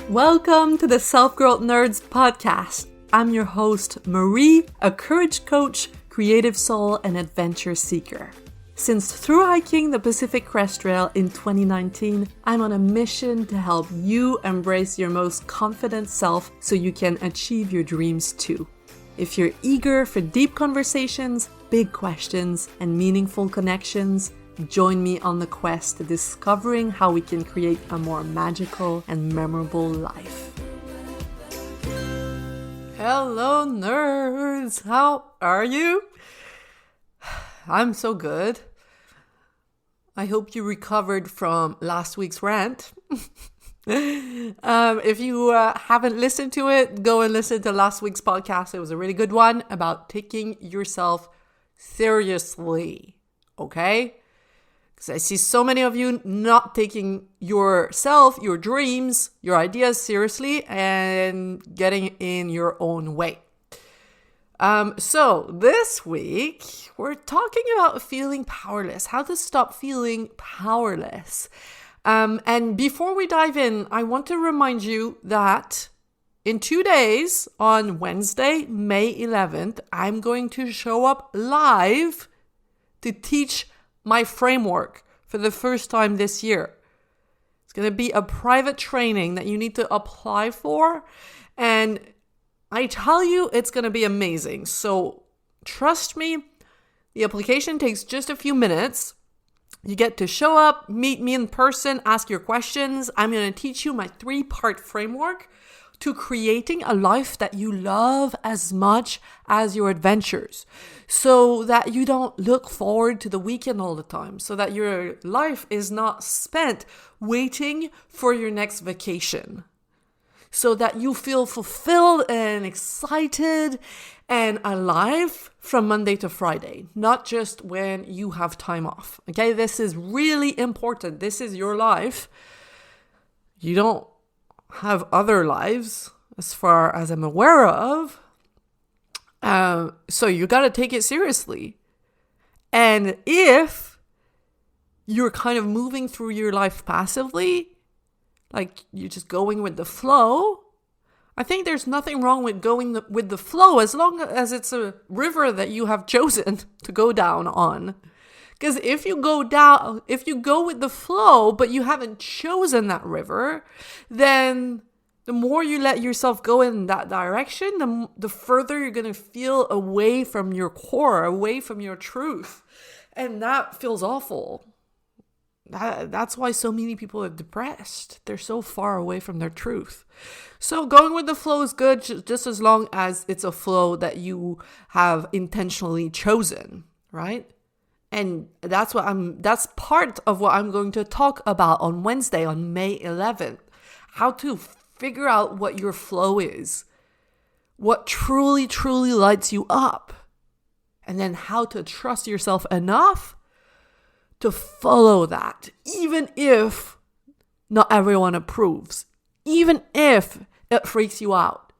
Welcome to the Self-Growth Nerds podcast. I'm your host, Marie, a courage coach, creative soul, and adventure seeker. Since through hiking the Pacific Crest Trail in 2019, I'm on a mission to help you embrace your most confident self so you can achieve your dreams too. If you're eager for deep conversations, big questions, and meaningful connections, join me on the quest to discovering how we can create a more magical and memorable life. Hello, nerds! How are you? I'm so good. I hope you recovered from last week's rant. If you haven't listened to it, go and listen to last week's podcast. It was a really good one about taking yourself seriously, okay? Because I see so many of you not taking yourself, your dreams, your ideas seriously and getting in your own way. So this week, we're talking about feeling powerless, how to stop feeling powerless. And before we dive in, I want to remind you that in 2 days, on Wednesday, May 11th, I'm going to show up live to teach my framework for the first time this year. It's going to be a private training that you need to apply for. And I tell you, it's going to be amazing. So trust me, the application takes just a few minutes. You get to show up, meet me in person, ask your questions. I'm going to teach you my 3-part framework to creating a life that you love as much as your adventures, so that you don't look forward to the weekend all the time, so that your life is not spent waiting for your next vacation, so that you feel fulfilled and excited and alive from Monday to Friday, not just when you have time off. Okay, this is really important. This is your life. You don't have other lives as far as I'm aware of. So you got to take it seriously. And if you're kind of moving through your life passively, like you're just going with the flow, I think there's nothing wrong with going with the flow as long as it's a river that you have chosen to go down on. Because if you go with the flow, but you haven't chosen that river, then the more you let yourself go in that direction, the further you're going to feel away from your core, away from your truth. And that feels awful. That's why so many people are depressed. They're so far away from their truth. So going with the flow is good, just as long as it's a flow that you have intentionally chosen, right? And that's part of what I'm going to talk about on Wednesday, on May 11th. How to figure out what your flow is. What truly, truly lights you up. And then how to trust yourself enough to follow that. Even if not everyone approves. Even if it freaks you out.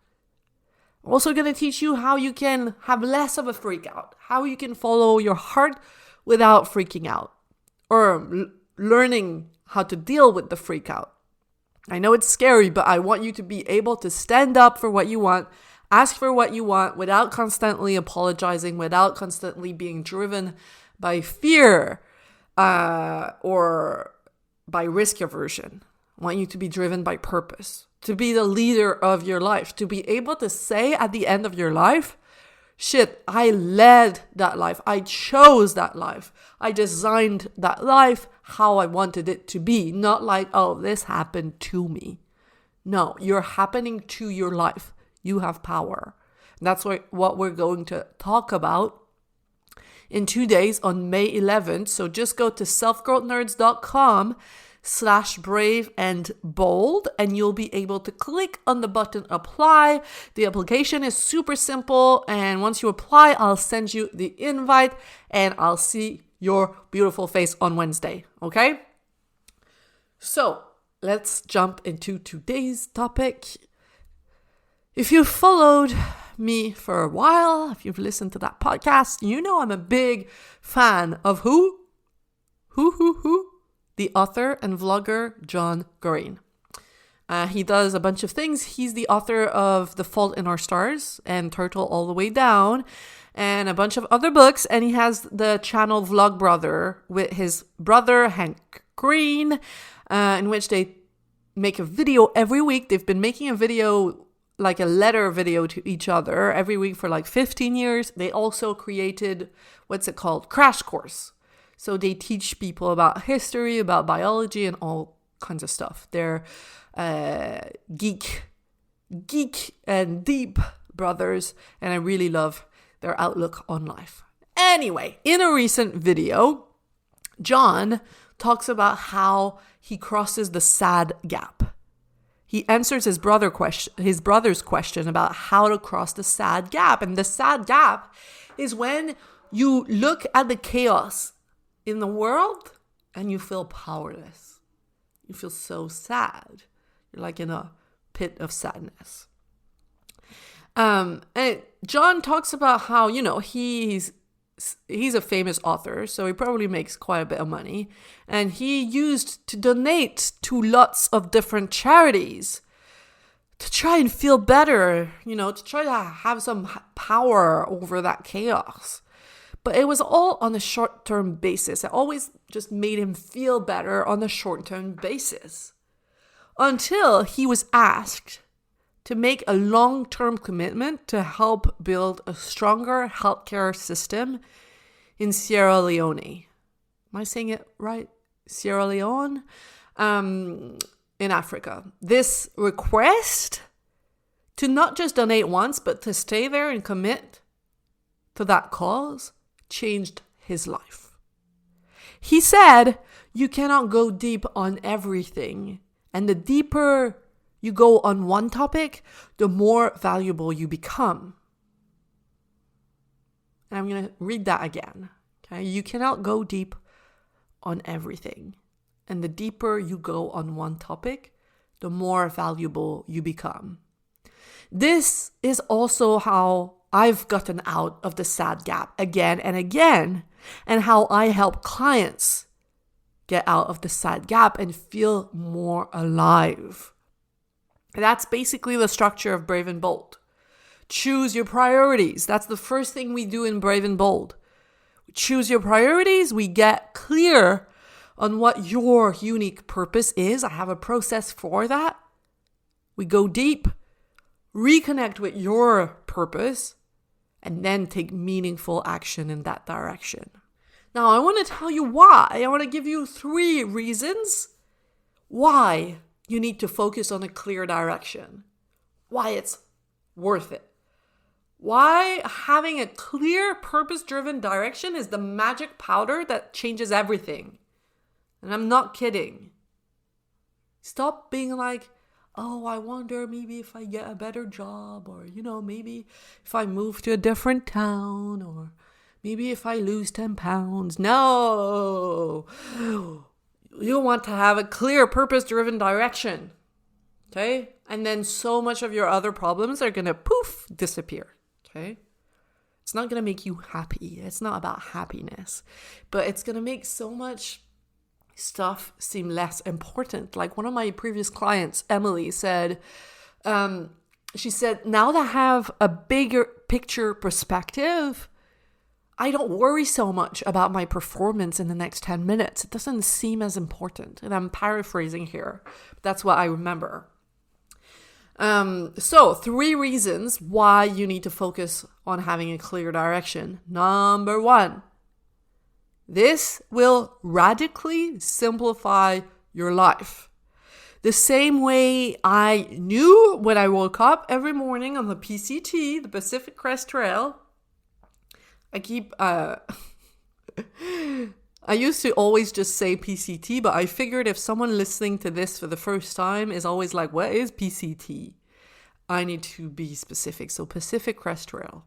I'm also going to teach you how you can have less of a freak out. How you can follow your heart without freaking out, or learning how to deal with the freak out. I know it's scary, but I want you to be able to stand up for what you want, ask for what you want without constantly apologizing, without constantly being driven by fear or by risk aversion. I want you to be driven by purpose, to be the leader of your life, to be able to say at the end of your life, shit, I led that life. I chose that life. I designed that life how I wanted it to be. Not like, oh, this happened to me. No, you're happening to your life. You have power. And that's what we're going to talk about in 2 days on May 11th. So just go to selfgrowthnerds.com/brave and bold, and you'll be able to click on the button apply. The application is super simple, and once you apply, I'll send you the invite and I'll see your beautiful face on Wednesday. Okay? So let's jump into today's topic. If you followed me for a while, if you've listened to that podcast, you know I'm a big fan of who? The author and vlogger John Green. He does a bunch of things. He's the author of The Fault in Our Stars and Turtle All the Way Down and a bunch of other books. And he has the channel Vlog Brother with his brother, Hank Green, in which they make a video every week. They've been making a video, like a letter video to each other every week for like 15 years. They also created, what's it called? Crash Course. So they teach people about history, about biology, and all kinds of stuff. They're geek and deep brothers, and I really love their outlook on life. Anyway, in a recent video, John talks about how he crosses the sad gap. He answers his brother's question about how to cross the sad gap. And the sad gap is when you look at the chaos in the world and you feel powerless. You feel so sad. You're like in a pit of sadness. And John talks about how, he's a famous author, so he probably makes quite a bit of money. And he used to donate to lots of different charities to try and feel better, to try to have some power over that chaos. But it was all on a short-term basis. It always just made him feel better on a short-term basis. Until he was asked to make a long-term commitment to help build a stronger healthcare system in Sierra Leone. Am I saying it right? Sierra Leone? In Africa. This request to not just donate once, but to stay there and commit to that cause changed his life. He said, you cannot go deep on everything. And the deeper you go on one topic, the more valuable you become. And I'm going to read that again. Okay? You cannot go deep on everything. And the deeper you go on one topic, the more valuable you become. This is also how I've gotten out of the sad gap again and again, and how I help clients get out of the sad gap and feel more alive. That's basically the structure of Brave and Bold. Choose your priorities. That's the first thing we do in Brave and Bold. We choose your priorities. We get clear on what your unique purpose is. I have a process for that. We go deep, reconnect with your purpose, and then take meaningful action in that direction. Now, I want to tell you why. I want to give you 3 reasons why you need to focus on a clear direction. Why it's worth it. Why having a clear, purpose-driven direction is the magic powder that changes everything. And I'm not kidding. Stop being like, oh, I wonder maybe if I get a better job, or, maybe if I move to a different town, or maybe if I lose 10 pounds. No. You want to have a clear, purpose-driven direction. Okay? And then so much of your other problems are going to disappear. Okay? It's not going to make you happy. It's not about happiness. But it's going to make so much stuff seem less important. Like one of my previous clients, Emily, said, she said, now that I have a bigger picture perspective, I don't worry so much about my performance in the next 10 minutes. It doesn't seem as important. And I'm paraphrasing here. But that's what I remember. So 3 reasons why you need to focus on having a clear direction. Number 1, this will radically simplify your life. The same way I knew when I woke up every morning on the PCT, the Pacific Crest Trail, I used to always just say PCT, but I figured if someone listening to this for the first time is always like, what is PCT? I need to be specific. So Pacific Crest Trail.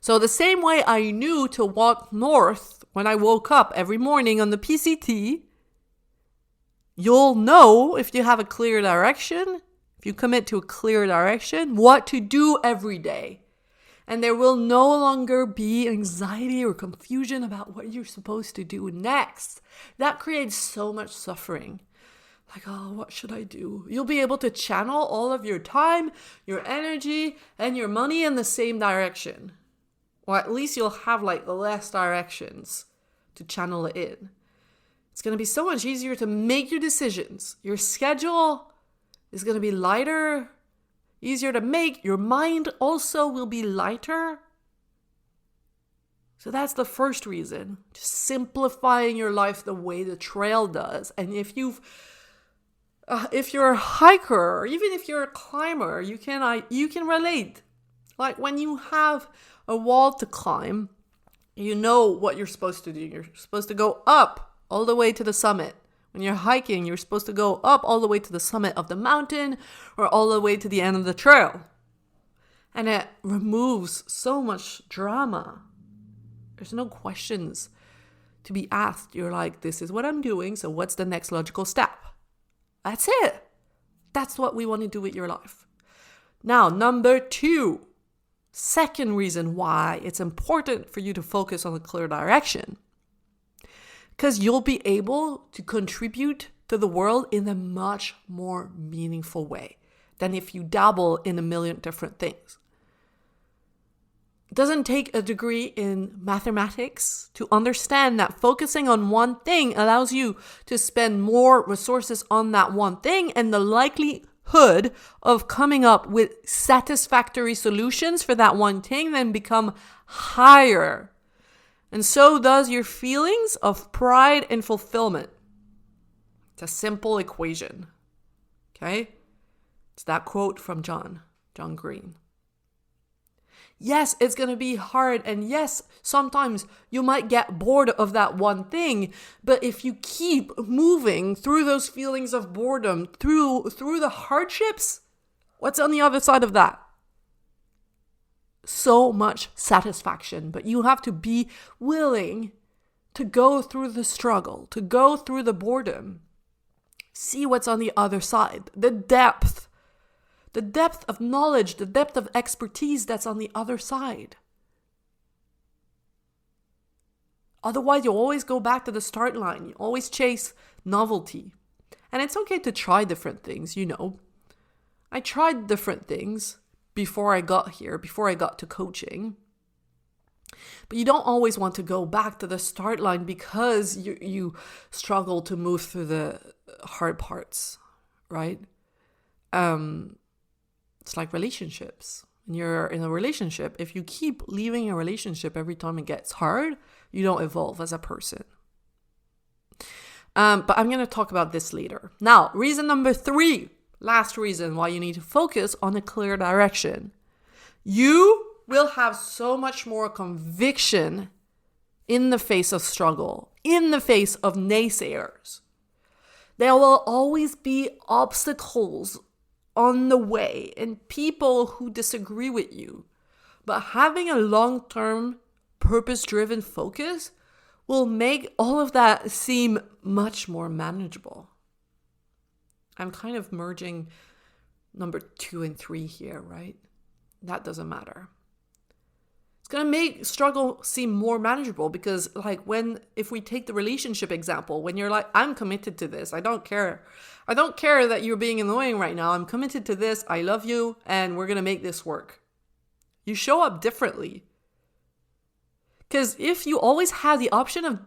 So the same way I knew to walk north when I woke up every morning on the PCT, you'll know if you have a clear direction, if you commit to a clear direction, what to do every day. And there will no longer be anxiety or confusion about what you're supposed to do next. That creates so much suffering. like, oh, what should I do? You'll be able to channel all of your time, your energy, and your money in the same direction. Or at least you'll have like less directions to channel it in. It's going to be so much easier to make your decisions. Your schedule is going to be lighter, easier to make. Your mind also will be lighter. So that's the first reason. Just simplifying your life the way the trail does. And if you're a hiker, or even if you're a climber, you can relate. Like when you have a wall to climb, you know what you're supposed to do. You're supposed to go up all the way to the summit. When you're hiking, you're supposed to go up all the way to the summit of the mountain or all the way to the end of the trail. And it removes so much drama. There's no questions to be asked. You're like, this is what I'm doing, so what's the next logical step? That's it. That's what we want to do with your life. Now, number 2, second reason why it's important for you to focus on a clear direction. Because you'll be able to contribute to the world in a much more meaningful way than if you dabble in a million different things. It doesn't take a degree in mathematics to understand that focusing on one thing allows you to spend more resources on that one thing, and the likelihood of coming up with satisfactory solutions for that one thing then become higher. And so does your feelings of pride and fulfillment. It's a simple equation. Okay? It's that quote from John Green. Yes, it's going to be hard. And yes, sometimes you might get bored of that one thing. But if you keep moving through those feelings of boredom, through the hardships, what's on the other side of that? So much satisfaction. But you have to be willing to go through the struggle, to go through the boredom. See what's on the other side. The depth of knowledge, the depth of expertise that's on the other side. Otherwise, you'll always go back to the start line. You always chase novelty. And it's okay to try different things, you know. I tried different things before I got here, before I got to coaching. But you don't always want to go back to the start line because you struggle to move through the hard parts, right? It's like relationships. When you're in a relationship, if you keep leaving a relationship every time it gets hard, you don't evolve as a person. But I'm going to talk about this later. Now, reason number 3, last reason why you need to focus on a clear direction. You will have so much more conviction in the face of struggle, in the face of naysayers. There will always be obstacles on the way and people who disagree with you. But having a long-term, purpose-driven focus will make all of that seem much more manageable. I'm kind of merging number 2 and 3 here, right? That doesn't matter. It's going to make struggle seem more manageable because if we take the relationship example, when you're like, I'm committed to this. I don't care that you're being annoying right now. I'm committed to this. I love you and we're going to make this work. You show up differently. Because if you always have the option of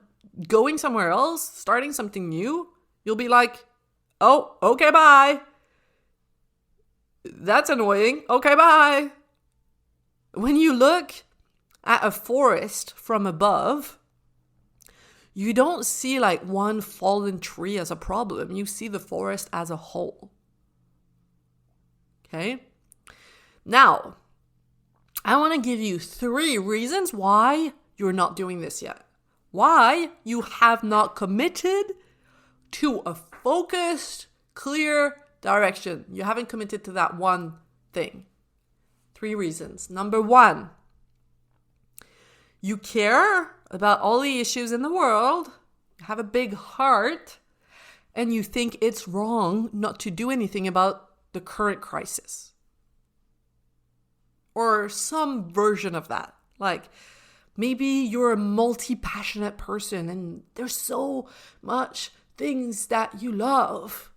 going somewhere else, starting something new, you'll be like, oh, okay, bye. That's annoying. Okay, bye. When you look at a forest from above, you don't see like one fallen tree as a problem. You see the forest as a whole. Okay? Now, I want to give you 3 reasons why you're not doing this yet. Why you have not committed to a focused, clear direction. You haven't committed to that one thing. 3 reasons. Number 1, you care about all the issues in the world, you have a big heart, and you think it's wrong not to do anything about the current crisis. Or some version of that. Like, maybe you're a multi-passionate person and there's so much things that you love.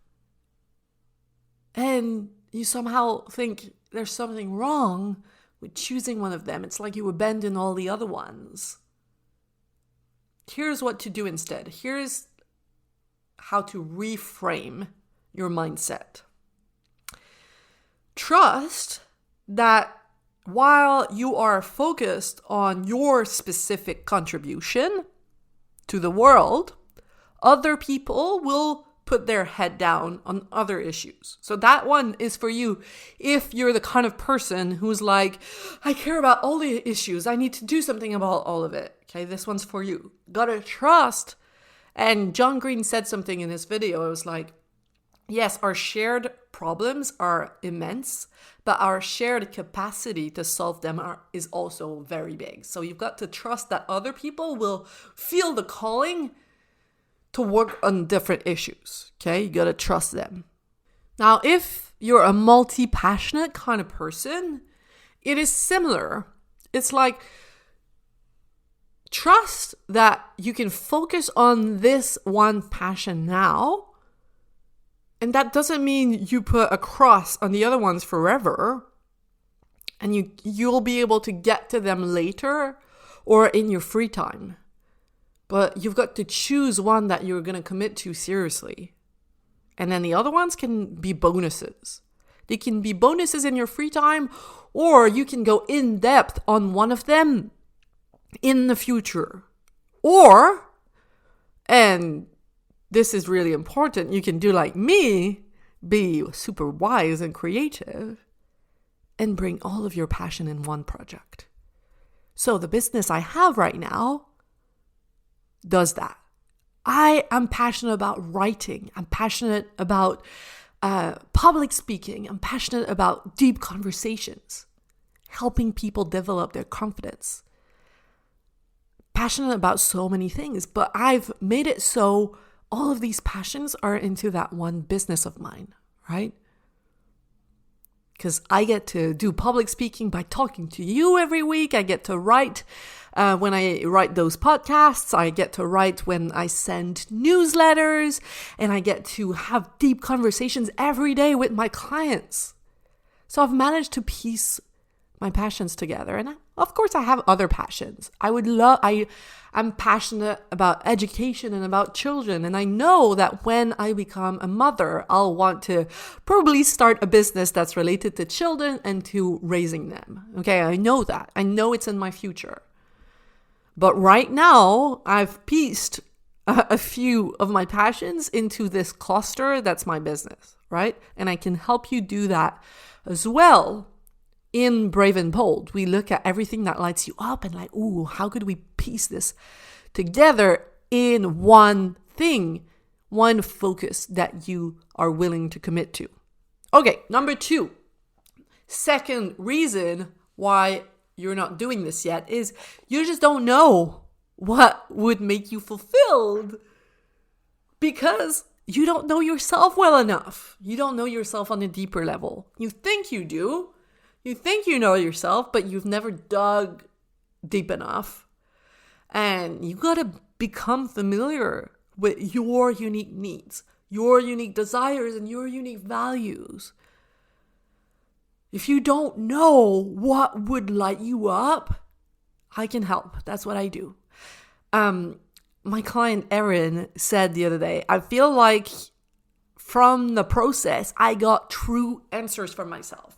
and you somehow think there's something wrong with choosing one of them. It's like you abandon all the other ones. Here's what to do instead. Here's how to reframe your mindset. Trust that while you are focused on your specific contribution to the world, other people will put their head down on other issues. So that one is for you if you're the kind of person who's like, I care about all the issues. I need to do something about all of it. Okay, this one's for you. Gotta trust. And John Green said something in his video. It was like, yes, our shared problems are immense, but our shared capacity to solve them is also very big. So you've got to trust that other people will feel the calling to work on different issues. Okay, you got to trust them. Now, if you're a multi-passionate kind of person, it is similar. It's like, trust that you can focus on this one passion now. And that doesn't mean you put a cross on the other ones forever. And you'll be able to get to them later or in your free time. But you've got to choose one that you're going to commit to seriously. And then the other ones can be bonuses. They can be bonuses in your free time, or you can go in depth on one of them in the future. Or, and this is really important, you can do like me, be super wise and creative, and bring all of your passion in one project. So the business I have right now does that. I am passionate about writing. I'm passionate about public speaking. I'm passionate about deep conversations, helping people develop their confidence. Passionate about so many things, but I've made it so all of these passions are into that one business of mine, right? Because I get to do public speaking by talking to you every week. I get to write when I write those podcasts. I get to write when I send newsletters. And I get to have deep conversations every day with my clients. So I've managed to piece my passions together. And of course, I have other passions. I'm passionate about education and about children. And I know that when I become a mother, I'll want to probably start a business that's related to children and to raising them. Okay, I know that. I know it's in my future. But right now, I've pieced a few of my passions into this cluster that's my business, right? And I can help you do that as well. In Brave and Bold, we look at everything that lights you up and like, ooh, how could we piece this together in one thing, one focus that you are willing to commit to? Okay, number 2, second reason why you're not doing this yet is you just don't know what would make you fulfilled because you don't know yourself well enough. You don't know yourself on a deeper level. You think you do. You think you know yourself, but you've never dug deep enough. And you got to become familiar with your unique needs, your unique desires, and your unique values. If you don't know what would light you up, I can help. That's what I do. My client Erin said the other day, I feel like from the process, I got true answers for myself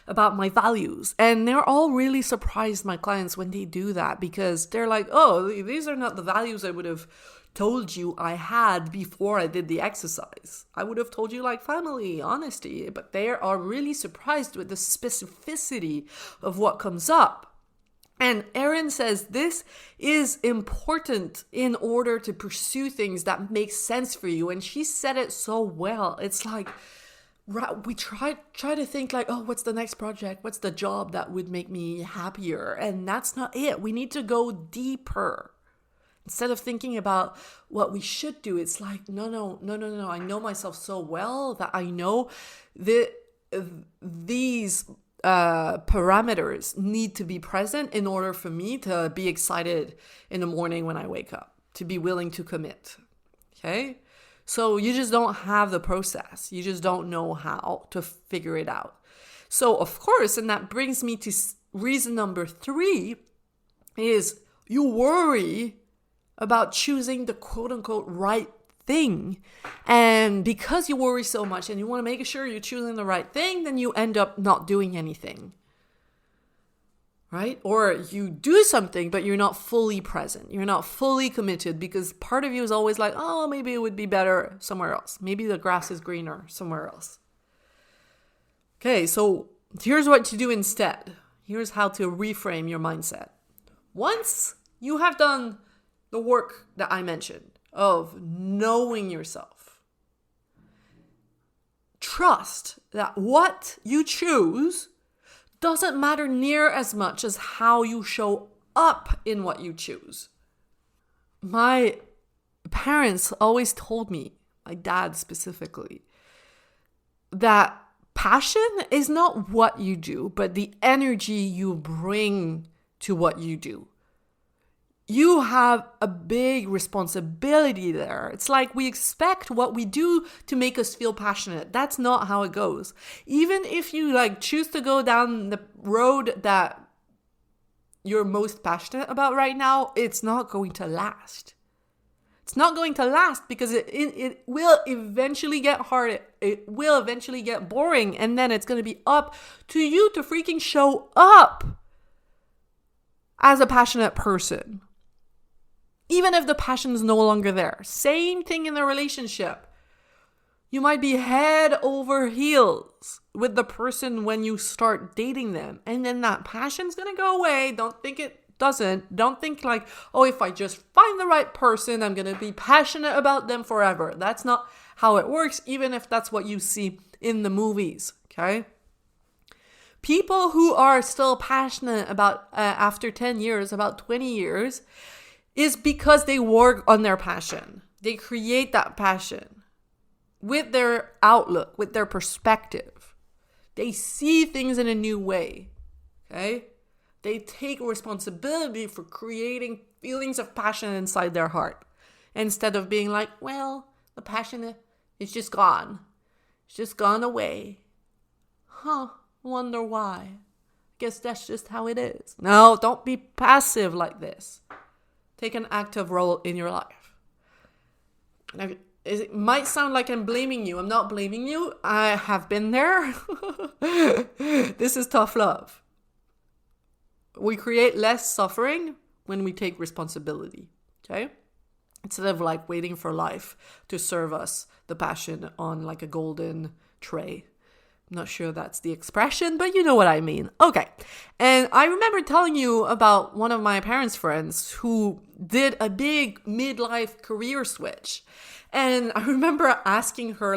about my values. And they're all really surprised, my clients, when they do that, because they're like, oh, these are not the values I would have told you I had before I did the exercise. I would have told you like family, honesty, but they are really surprised with the specificity of what comes up. And Erin says this is important in order to pursue things that make sense for you. And she said it so well. It's like, we try to think like, oh, what's the next project? What's the job that would make me happier? And that's not it. We need to go deeper. Instead of thinking about what we should do, it's like, no. I know myself so well that I know that these parameters need to be present in order for me to be excited in the morning when I wake up, to be willing to commit. Okay? So you just don't have the process. You just don't know how to figure it out. So of course, and that brings me to reason number 3, is you worry about choosing the quote unquote right thing. And because you worry so much and you want to make sure you're choosing the right thing, then you end up not doing anything. Right? Or you do something, but you're not fully present. You're not fully committed because part of you is always like, oh, maybe it would be better somewhere else. Maybe the grass is greener somewhere else. Okay, so here's what to do instead. Here's how to reframe your mindset. Once you have done the work that I mentioned of knowing yourself, trust that what you choose doesn't matter near as much as how you show up in what you choose. My parents always told me, my dad specifically, that passion is not what you do, but the energy you bring to what you do. You have a big responsibility there. It's like we expect what we do to make us feel passionate. That's not how it goes. Even if you choose to go down the road that you're most passionate about right now, it's not going to last. It's not going to last because it will eventually get hard. It will eventually get boring. And then it's going to be up to you to freaking show up as a passionate person. Even if the passion is no longer there. Same thing in the relationship. You might be head over heels with the person when you start dating them. And then that passion's going to go away. Don't think it doesn't. Don't think if I just find the right person, I'm going to be passionate about them forever. That's not how it works, even if that's what you see in the movies. Okay? People who are still passionate about, after 10 years, about 20 years, is because they work on their passion. They create that passion with their outlook, with their perspective. They see things in a new way, okay? They take responsibility for creating feelings of passion inside their heart instead of being like, well, the passion is just gone. It's just gone away. Wonder why. Guess that's just how it is. No, don't be passive like this. Take an active role in your life. Now, it might sound like I'm blaming you. I'm not blaming you. I have been there. This is tough love. We create less suffering when we take responsibility. Okay? Instead of waiting for life to serve us the passion on a golden tray. I'm not sure that's the expression, but you know what I mean. Okay. And I remember telling you about one of my parents' friends who did a big midlife career switch. And I remember asking her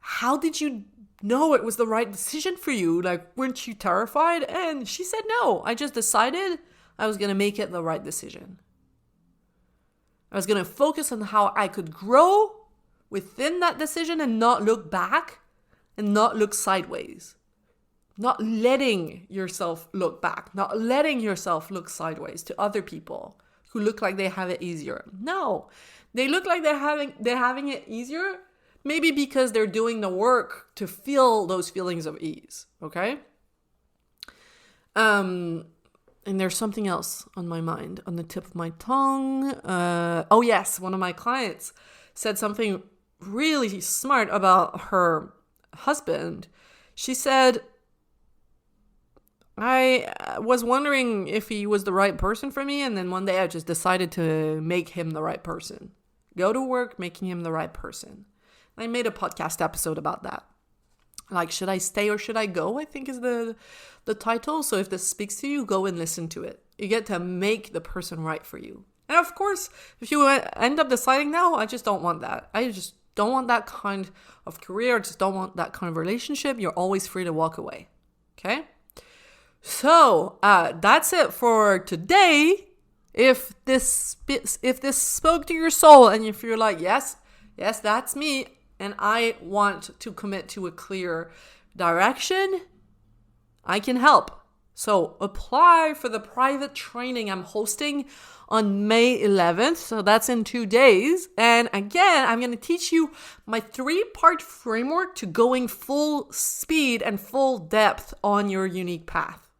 how did you know it was the right decision for you? Weren't you terrified? And she said, no, I just decided I was going to make it the right decision. I was going to focus on how I could grow within that decision and not look back and not look sideways. Not letting yourself look back. Not letting yourself look sideways to other people who look like they have it easier. No, they look like they're having it easier maybe because they're doing the work to feel those feelings of ease. Okay? And there's something else on my mind, on the tip of my tongue. Oh yes, one of my clients said something really smart about her husband. She said, I was wondering if he was the right person for me, and then one day I just decided to make him the right person. Go to work making him the right person. I made a podcast episode about that. Should I stay or should I go, I think is the title. So if this speaks to you, go and listen to it. You get to make the person right for you. And of course, if you end up deciding, no, I just don't want that. I just don't want that kind of career. I just don't want that kind of relationship. You're always free to walk away. Okay? So that's it for today. If this spoke to your soul and if you're like, yes, that's me, and I want to commit to a clear direction, I can help. So apply for the private training I'm hosting on May 11th. So that's in 2 days. And again, I'm going to teach you my 3-part framework to going full speed and full depth on your unique path.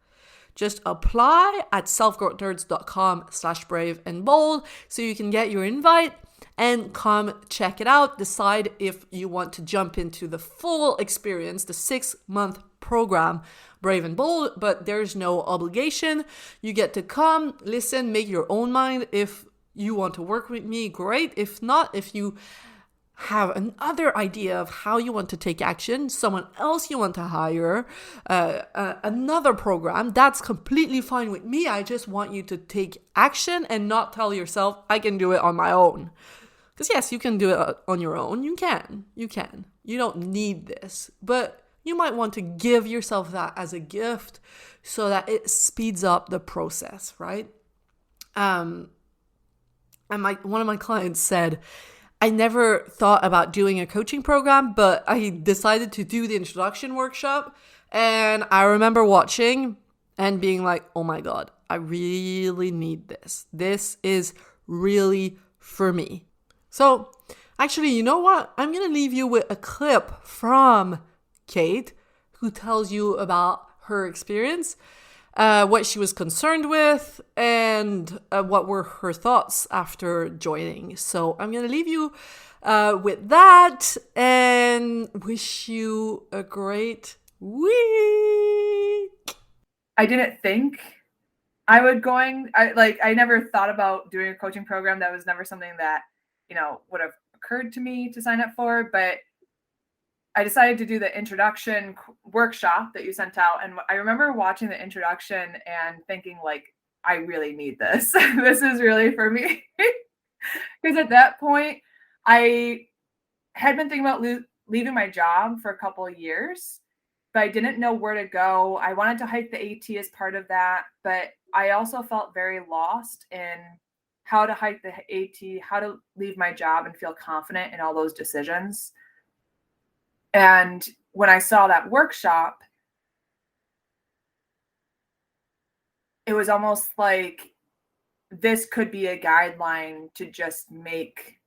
Just apply at selfgrowthnerds.com/brave and bold so you can get your invite and come check it out. Decide if you want to jump into the full experience, the 6-month program, Brave and Bold, but there's no obligation. You get to come, listen, make your own mind. If you want to work with me, great. If not, if you have another idea of how you want to take action, someone else you want to hire, another program, that's completely fine with me. I just want you to take action and not tell yourself, I can do it on my own. Because yes, you can do it on your own. You can. You don't need this. But you might want to give yourself that as a gift so that it speeds up the process, right? And one of my clients said, I never thought about doing a coaching program, but I decided to do the introduction workshop. And I remember watching and being like, oh my God, I really need this. This is really for me. So actually, you know what? I'm going to leave you with a clip from Kate, who tells you about her experience, what she was concerned with, and what were her thoughts after joining. So I'm going to leave you with that and wish you a great week. I didn't think I never thought about doing a coaching program. That was never something that, would have occurred to me to sign up for, but I decided to do the introduction workshop that you sent out. And I remember watching the introduction and thinking, like, I really need this. This is really for me. Because at that point, I had been thinking about leaving my job for a couple of years, but I didn't know where to go. I wanted to hike the AT as part of that, but I also felt very lost in how to hike the AT, how to leave my job and feel confident in all those decisions. And when I saw that workshop, it was almost like this could be a guideline to just make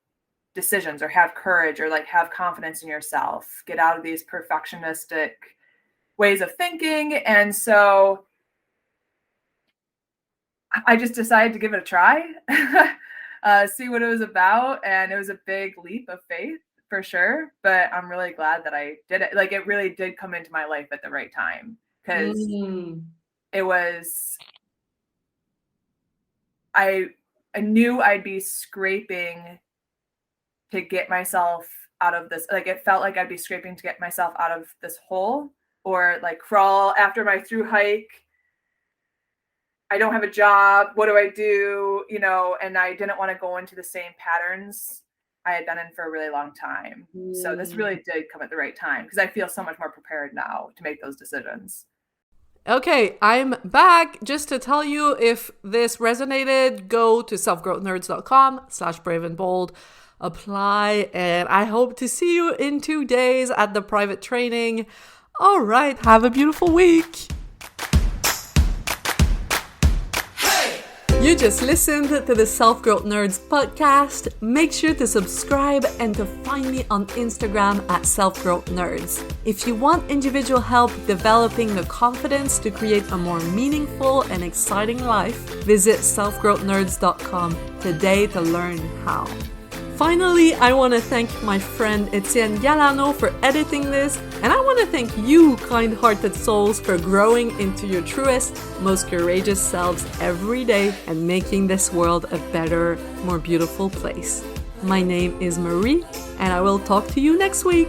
decisions or have courage or like have confidence in yourself, get out of these perfectionistic ways of thinking. And so I just decided to give it a try, see what it was about. And it was a big leap of faith, for sure, but I'm really glad that I did it. Like, it really did come into my life at the right time, because it was, I knew I'd be scraping to get myself out of this. Like, it felt like I'd be scraping to get myself out of this hole, or like crawl after my through hike. I don't have a job. What do I do? And I didn't want to go into the same patterns I had been in for a really long time. So this really did come at the right time, because I feel so much more prepared now to make those decisions. Okay, I'm back. Just to tell you, if this resonated, go to selfgrowthnerds.com/brave and bold, apply, and I hope to see you in 2 days at the private training. All right, have a beautiful week. You just listened to the Self-Growth Nerds podcast. Make sure to subscribe and to find me on Instagram at Self-Growth Nerds. If you want individual help developing the confidence to create a more meaningful and exciting life, visit selfgrowthnerds.com today to learn how. Finally, I want to thank my friend Etienne Galano for editing this, and I want to thank you, kind-hearted souls, for growing into your truest, most courageous selves every day and making this world a better, more beautiful place. My name is Marie, and I will talk to you next week.